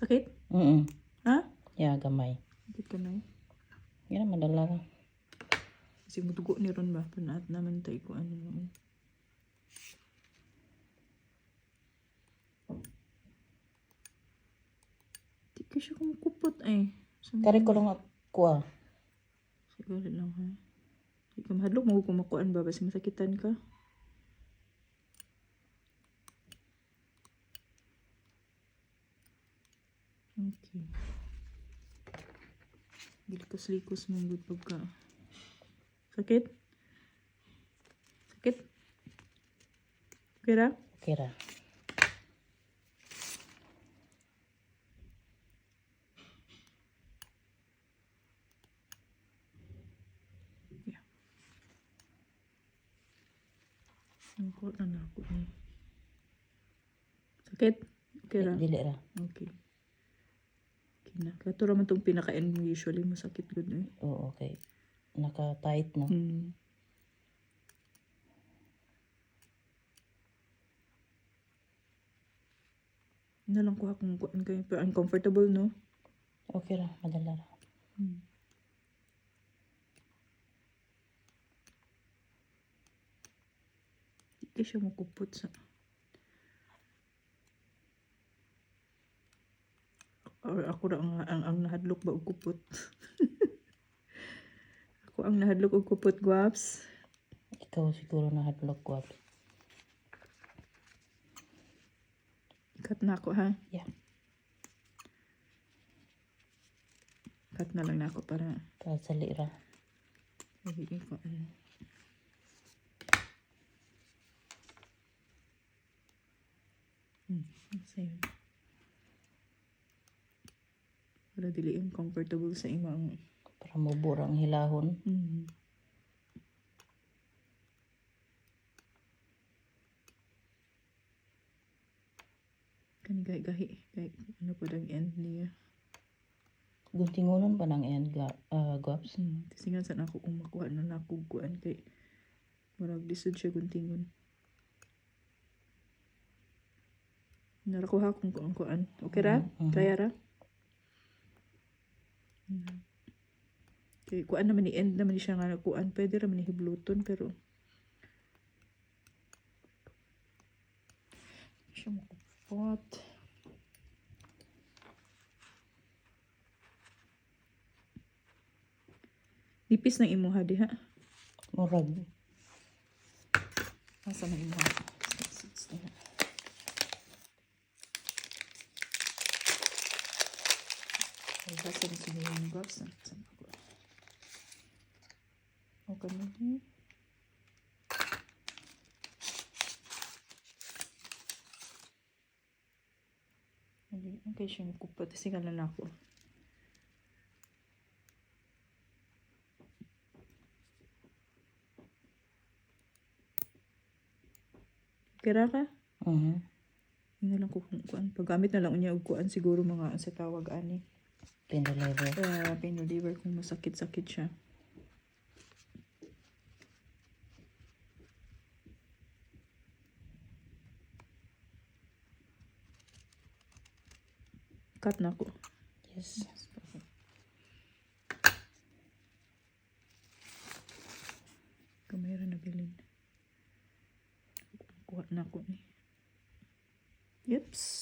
Sakit? Ha? Ya, gamay. Sakit ka na eh. Yan, madala lang. Kasi mutugo ni ron ba? Panaat naman tayo ko ano naman. Di ka siya kumukupot eh. Kari ko lang ako ah. Siguro lang ha. Di ka mahadlok mo kumakuan ba? Basta masakitan ka. Okay. Likos-likos mong good pagka. Sakit? Sakit? Okay ra? Okay ra. Yeah. Ang kuha na ako eh. Sakit? Okay ra? Dili ra. Okay. Okay na. Kato raman itong pinaka-end mo usually masakit good eh. Oo, okay. Naka-tight no. Na lang kuha kung kuhaan kayo. Pero uncomfortable, no? Okay ra, madala ra. Hindi siya makupot sa... Or ako ra ang nahadlok ba og kupot? Ako ang nahadlok og kupot, guwaps. Ikaw siguro nahadlok ko. Cut na ako, ha? Yeah. Cut na lang na ako para... Pasali ra. Magiging ko, sa'yo. Para dili yung comfortable sa imang... Para mabura ang hilahon. Kani gahi-gahi. Ano po ang end niya? Guntingunan pa ng end, Guaps? Tisingan saan ako kung makuha na nakuguan kay marag lisod siya guntingon. Narakuha kung kuan. Okay ra? Kaya ra? Okay, kuan naman ni end naman siya nga kuan. Pwede ra man ni hibluton pero siya makupot. Nipis ng imuha diha. Murag. Asa man imuha? Ay, basta na sila yung gloves. Okay na din. Okay siya makupot. Singal na ako. Kira ka? Yun na lang ko kung kuan. Paggamit na lang niya og kuan siguro mga sa tawag ani. Pain reliever. Pain reliever kung masakit-sakit siya. Cut na ko. Yes. Perfect. Kamera na bilin. Kuha na ko ni. Yips.